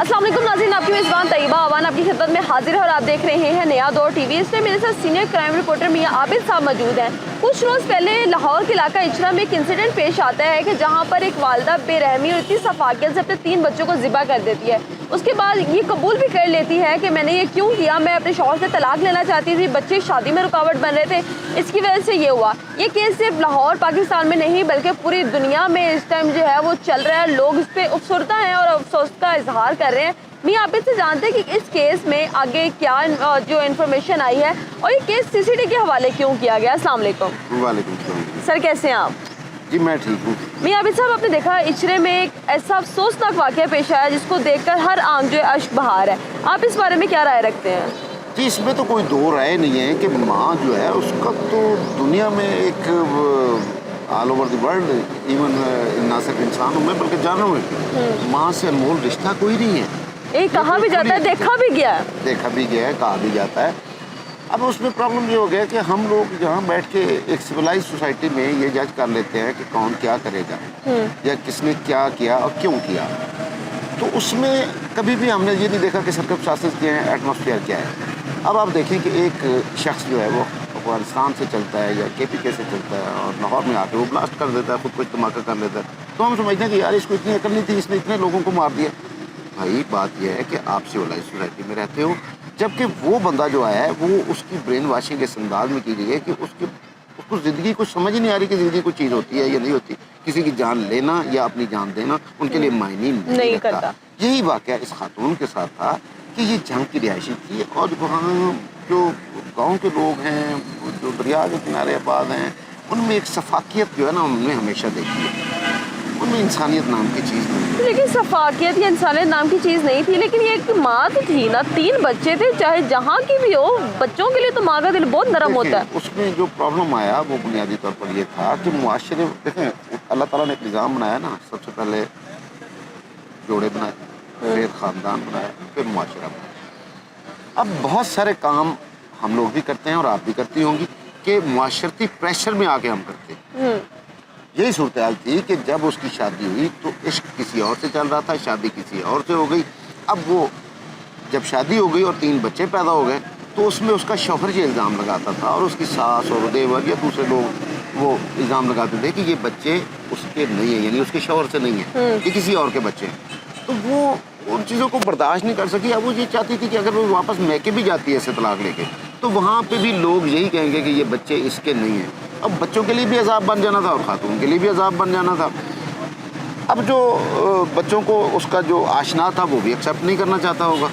अस्सलाम वालेकुम नाज़रीन, आपकी मेज़बान तैयबा अवान आपकी खिदमत में हाजिर है और आप देख रहे हैं नया दौर टीवी। इसमें मेरे साथ सीनियर क्राइम रिपोर्टर मियां आबिद साहब मौजूद हैं। कुछ रोज़ पहले लाहौर के इलाका इचरा में एक इंसिडेंट पेश आता है कि जहां पर एक वालदा बेरहमी और इतनी सफाकियत से अपने 3 बच्चों को ज़िबा कर देती है। उसके बाद ये कबूल भी कर लेती है कि मैंने ये क्यों किया, मैं अपने शौहर से तलाक लेना चाहती थी, बच्चे शादी में रुकावट बन रहे थे, इसकी वजह से ये हुआ। ये केस सिर्फ लाहौर पाकिस्तान में नहीं बल्कि पूरी दुनिया में इस टाइम जो है वो चल रहा है। लोग इस पर अफसरदा हैं और अफसोस का इजहार कर रहे हैं। मियां आप इससे जानते हैं कि इस केस में आगे क्या जो इन्फॉर्मेशन आई है और ये केस सीसीटीवी के हवाले क्यों किया गया। अस्सलाम वालेकुम। वालेकुम सलाम। सर कैसे हैं आप? जी मैं ठीक हूँ। मियां आबिद साहब, आपने देखा इचरे में एक ऐसा अफसोसनाक वाक़या पेश आया जिसको देखकर हर आंख जो है अश्क बहा है। आप इस बारे में क्या राय रखते हैं? जी इसमें तो कोई दो राय नहीं है कि माँ जो है उसका तो दुनिया में एक all over the world, even ना सिर्फ इंसानों में बल्कि जानवरों में माँ से अनमोल रिश्ता कोई नहीं है। ये कहा भी जाता है, देखा भी गया है। देखा भी गया है, कहा भी जाता है। अब उसमें प्रॉब्लम ये हो गया कि हम लोग यहाँ बैठ के एक सिविलाइज सोसाइटी में ये जज कर लेते हैं कि कौन क्या करेगा या किसने क्या किया और क्यों किया। तो उसमें कभी भी हमने ये नहीं देखा कि सर्कमस्टेंसेस क्या है, एटमॉस्फेयर क्या है। अब आप देखें कि एक शख्स जो है वो अफगानिस्तान से चलता है या KPK से चलता है और लाहौर में आके वो ब्लास्ट कर देता है, खुद को धमाका कर लेता है, तो हम समझते हैं कि यार इसको इतनी अकल नहीं थी, इसने इतने लोगों को मार दिया। भाई बात यह है कि आप सिविलाइज सोसाइटी में रहते हो, जबकि वो बंदा जो आया है वो उसकी ब्रेन वॉशिंग इस अंदाज में की गई है कि उसको ज़िंदगी कुछ समझ ही नहीं आ रही कि ज़िंदगी कोई चीज़ होती है या नहीं होती। किसी की जान लेना या अपनी जान देना उनके लिए मायने नहीं रखता। यही वाक़या इस खातून के साथ था कि ये जंग की रिहायशी थी और वहाँ जो गाँव के लोग हैं, जो दरिया के किनारे आबाद हैं, उनमें एक सफाकियत जो है ना हमने हमेशा देखी है। उनमें इंसानियत नाम की चीज़ नहीं है। लेकिन सफाकियत या इंसानियत नाम की चीज़ नहीं थी, लेकिन ये एक माँ तो थी ना, 3 बच्चे थे, चाहे जहाँ की भी हो, बच्चों के लिए तो माँ का दिल बहुत नरम होता है। उसमें जो प्रॉब्लम आया वो बुनियादी तौर पर ये था कि मुआशरे, देखें अल्लाह ताला ने एक निज़ाम बनाया ना, सबसे पहले जोड़े बनाए, फिर ख़ानदान बनाया, फिर मुआशरा बनाया। अब बहुत सारे काम हम लोग भी करते हैं और आप भी करती होंगी कि मुआशरती प्रेशर में आके हम करते हैं। यही सूरत हाल थी कि जब उसकी शादी हुई तो इश्क किसी और से चल रहा था, शादी किसी और से हो गई। अब वो जब शादी हो गई और 3 बच्चे पैदा हो गए तो उसमें उसका शौहर ये इल्ज़ाम लगाता था और उसकी सास और देवर या दूसरे लोग वो इल्ज़ाम लगाते थे कि ये बच्चे उसके नहीं हैं, यानी उसके शौहर से नहीं हैं, ये किसी और के बच्चे हैं। तो वो उन चीज़ों को बर्दाश्त नहीं कर सकी। अब वो ये चाहती थी कि अगर वो वापस मैके भी जाती है इससे तलाक लेके तो वहाँ पे भी लोग यही कहेंगे कि ये बच्चे इसके नहीं हैं। अब बच्चों के लिए भी अजाब बन जाना था और खातून के लिए भी अजाब बन जाना था। अब जो बच्चों को उसका जो आशना था वो भी एक्सेप्ट नहीं करना चाहता होगा,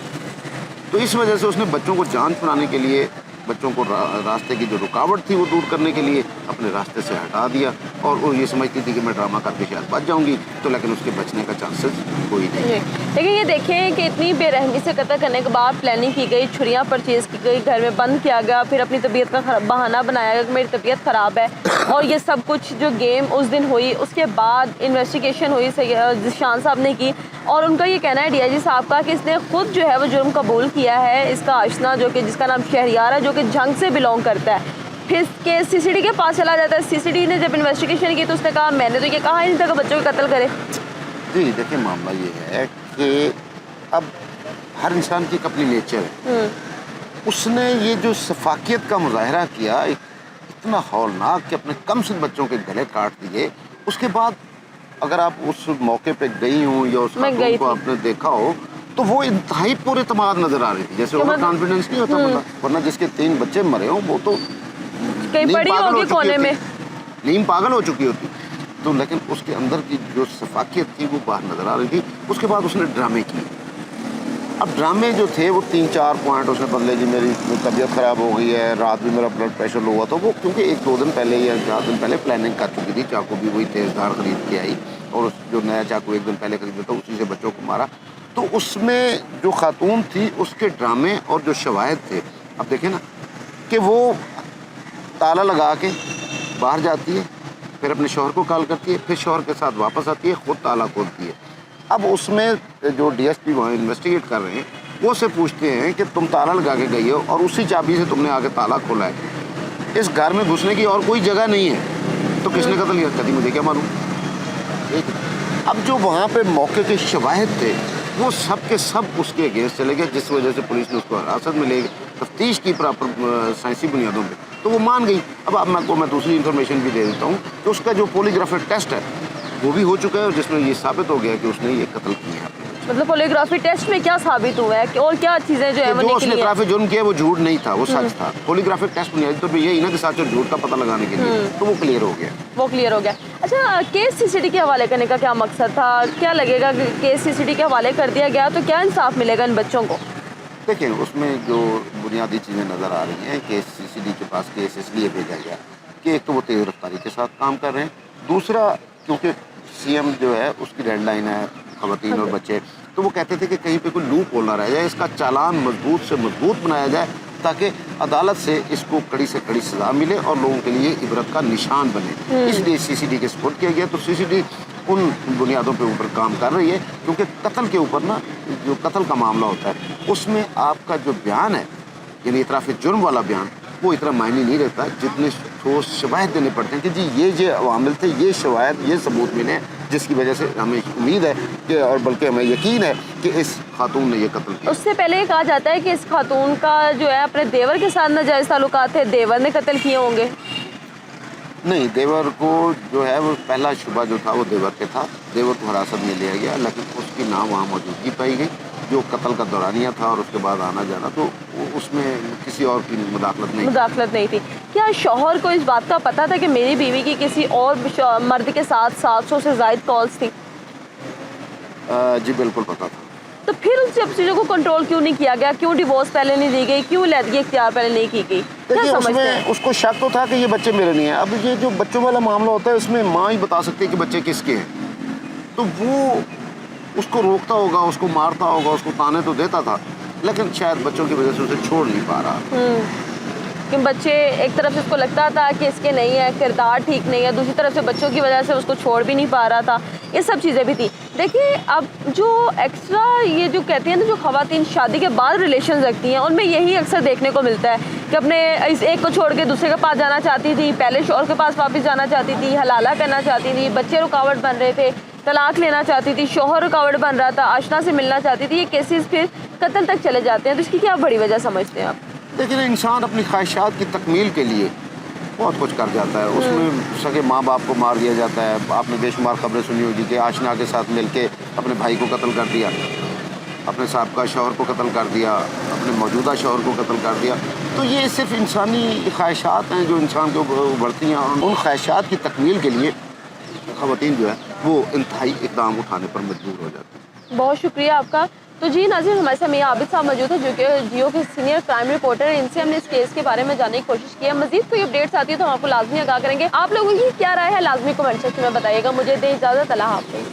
तो इस वजह से उसने बच्चों को जान छुड़ाने के लिए, बच्चों को रास्ते की जो रुकावट थी वो दूर करने के लिए अपने रास्ते से हटा दिया और वो ये समझती थी कि मैं ड्रामा करके शायद बच जाऊंगी, तो लेकिन उसके बचने का चांसेस कोई नहीं। लेकिन ये देखें कि इतनी बेरहमी से कत्ल करने के बाद प्लानिंग की गई, छुरियाँ परचेज की गई, घर में बंद किया गया, फिर अपनी तबीयत का बहाना बनाया गया कि मेरी तबीयत ख़राब है और ये सब कुछ जो गेम उस दिन हुई, उसके बाद इन्वेस्टिगेशन हुई जिशान साहब ने की और उनका ये कहना है DIG साहब का कि इसने खुद जो है वो जुर्म कबूल किया है। इसका आशना जो कि जिसका नाम शहरियार है, जो कि जंग से बिलोंग करता है, फिर केस CCTV के पास चला जाता है। CCTV ने जब इन्वेस्टिगेशन की तो उसने कहा मैंने तो ये कहा ही नहीं था कि बच्चों को कत्ल करे। जी देखिए मामला ये है कि अब हर इंसान की एक अपनी नेचर है। उसने ये जो सफाकियत का मुजाहरा किया, इतना हौलनाक कि अपने कम से बच्चों के गले काट दिए, उसके बाद अगर आप उस मौके पे गई हूँ या उस खातून को आपने देखा हो तो वो इंतहाई पूरे तमाद नजर आ रही थी, जैसे ओवर कॉन्फिडेंस नहीं होता बंदा, वरना जिसके 3 बच्चे मरे हों वो तो कहीं पड़ी होगी कोने में, नीम पागल हो चुकी होती। तो लेकिन उसके अंदर की जो सफाकियत थी वो बाहर नजर आ रही थी। उसके बाद उसने ड्रामे किए। अब ड्रामे जो थे वो 3-4 पॉइंट उसने बदले जी मेरी तबीयत ख़राब हो गई है, रात भी मेरा ब्लड प्रेशर लो हुआ था। वो क्योंकि 1-2 दिन पहले या 4 दिन पहले प्लानिंग कर चुकी थी, चाकू भी वही तेज़धार खरीद के आई और उस जो नया चाकू 1 दिन पहले खरीदा था उसी से बच्चों को मारा। तो उसमें जो खातून थी उसके ड्रामे और जो शवाहिद थे, अब देखें ना कि वो ताला लगा के बाहर जाती है, फिर अपने शौहर को कॉल करती है, फिर शौहर के साथ वापस आती है, ख़ुद ताला खोलती है। अब उसमें जो DSP वहाँ इन्वेस्टिगेट कर रहे हैं वो से पूछते हैं कि तुम ताला लगा के गई हो और उसी चाबी से तुमने आके ताला खोला है, इस घर में घुसने की और कोई जगह नहीं है, तो किसने कत्ल किया? कहती मुझे क्या मालूम। अब जो वहाँ पे मौके के शवाहिद थे وہ سب کے سب اس کے اگینسٹ چلے گئے، جس وجہ سے پولیس نے اس کو حراست میں لے گئی تفتیش کی پراپر سائنسی بنیادوں پہ، تو وہ مان گئی۔ اب میں دوسری انفارمیشن بھی دے دیتا ہوں کہ اس کا جو پولیگرافی ٹیسٹ ہے وہ بھی ہو چکا ہے، اور جس میں یہ ثابت ہو گیا کہ اس نے یہ قتل کیا ہے۔ مطلب پولیگرافی ٹیسٹ میں کیا ثابت ہوا ہے اور کیا چیزیں جو ہے وہ جو اس نے نکلی ہیں؟ اعتراف جرم کیا وہ جھوٹ نہیں تھا، وہ سچ تھا۔ پولیگرافک ٹیسٹ بنیادی طور پہ یہی نا کہ سچ اور جھوٹ کا پتہ لگانے کے لیے، تو وہ کلیئر ہو گیا۔ وہ کلیئر ہو گیا۔ اچھا، کیس سی سی ٹی کے حوالے کرنے کا کیا مقصد تھا؟ کیا لگے گا کہ کیس سی سی ٹی کے حوالے کر دیا گیا تو کیا انصاف ملے گا ان بچوں کو؟ دیکھیں اس میں جو بنیادی چیزیں نظر آ رہی ہیں کہ سی سی ڈی کے پاس کیس اس لیے بھیجا گیا کہ ایک تو وہ تیز رفتاری کے ساتھ کام کر رہے ہیں، دوسرا کیونکہ سی ایم جو ہے اس کی ڈیڈ لائن ہے خواتین اور بچے، تو وہ کہتے تھے کہ کہیں پہ کوئی لوپ ہول نہ رہ جائے، اس کا چالان مضبوط سے مضبوط بنایا جائے تاکہ عدالت سے اس کو کڑی سے کڑی سزا ملے اور لوگوں کے لیے عبرت کا نشان بنے۔ اس لیے سی سی ڈی کے سپورٹ کیا گیا۔ تو سی سی ڈی ان بنیادوں پہ اوپر کام کر رہی ہے، کیونکہ قتل کے اوپر نا جو قتل کا معاملہ ہوتا ہے اس میں آپ کا جو بیان ہے یعنی اعتراف جرم والا بیان وہ اتنا معنی نہیں رہتا، جتنے ٹھوس شواہد دینے پڑتے ہیں کہ جی یہ عوامل تھے، یہ شواہد، یہ ثبوت ملے ہیں، جس کی وجہ سے ہمیں امید ہے کہ اور بلکہ ہمیں یقین ہے کہ اس خاتون نے یہ قتل کیا۔ اس سے پہلے یہ کہا جاتا ہے کہ اس خاتون کا جو ہے اپنے دیور کے ساتھ ناجائز تعلقات تھے، دیور نے قتل کیے ہوں گے۔ نہیں، دیور کو جو ہے وہ پہلا شبہ جو تھا وہ دیور پہ تھا، دیور کو حراست میں لیا گیا، لیکن اس کی نہ وہاں موجودگی پائی گئی جو قتل کا دورانیہ تھا اور اس کے بعد آنا جانا، تو اس میں کسی اور کی مداخلت نہیں تھی۔ کیا شوہر کو اس بات کا پتہ تھا کہ میری بیوی کی کسی اور مرد کے ساتھ 700 سے زائد کالز تھیں؟ جی بالکل پتا تھا۔ تو پھر اس جب چیزوں کو کنٹرول کیوں نہیں کیا گیا؟ کیوں ڈیورس پہلے نہیں دی گئی؟ کیوں علیحدگی اختیار پہلے نہیں کی گئی؟ کیا دیکھیے اس سمجھتے میں ہیں؟ اس کو شک تو تھا کہ یہ بچے میرے نہیں ہیں۔ اب یہ جو بچوں والا معاملہ ہوتا ہے اس میں ماں ہی بتا سکتی ہے کہ بچے کس کے ہیں، تو وہ اس کو روکتا ہوگا، اس کو مارتا ہوگا، اس کو تانے تو دیتا تھا، لیکن شاید بچوں کی وجہ سے اسے چھوڑ نہیں پا رہا۔ کہ بچے ایک طرف سے اس کو لگتا تھا کہ اس کے نہیں ہے، کردار ٹھیک نہیں ہے، دوسری طرف سے بچوں کی وجہ سے اس کو چھوڑ بھی نہیں پا رہا تھا، یہ سب چیزیں بھی تھیں۔ دیکھیے اب جو ایکسٹرا یہ جو کہتے ہیں نا جو خواتین شادی کے بعد ریلیشنز رکھتی ہیں ان میں یہی اکثر دیکھنے کو ملتا ہے کہ اپنے ایک کو چھوڑ کے دوسرے کے پاس جانا چاہتی تھی، پہلے شوہر کے پاس واپس جانا چاہتی تھی، حلالہ کرنا چاہتی تھی، بچے رکاوٹ بن رہے تھے، طلاق لینا چاہتی تھی، شوہر رکاوٹ بن رہا تھا، آشنا سے ملنا چاہتی تھی، یہ کیسز پھر قتل تک چلے جاتے ہیں۔ تو اس کی کیا بڑی وجہ سمجھتے ہیں آپ؟ لیکن انسان اپنی خواہشات کی تکمیل کے لیے بہت کچھ کر جاتا ہے، اس میں سگے ماں باپ کو مار دیا جاتا ہے۔ آپ نے بے شمار خبریں سنی ہوگی کہ آشنا کے ساتھ مل کے اپنے بھائی کو قتل کر دیا، اپنے سابقہ شوہر کو قتل کر دیا، اپنے موجودہ شوہر کو قتل کر دیا۔ تو یہ صرف انسانی خواہشات ہیں جو انسان کو ابھرتی ہیں، اور ان خواہشات کی تکمیل کے لیے خواتین جو ہے وہ انتہائی اقدام اٹھانے پر مجبور ہو جاتی ہیں۔ بہت شکریہ آپ کا۔ تو جی ناظرین، ہمارے ساتھ میاں عابد صاحب موجود ہیں جو کہ جیو کے سینئر کرائم رپورٹر ہیں، ان سے ہم نے اس کیس کے بارے میں جاننے کی کوشش کی ہے۔ مزید کوئی اپڈیٹس آتی ہے تو ہم آپ کو لازمی آگاہ کریں گے۔ آپ لوگوں کی کیا رائے ہے لازمی کمنٹ سیکشن میں بتائیے گا۔ مجھے دیں اجازت، اللہ حافظ۔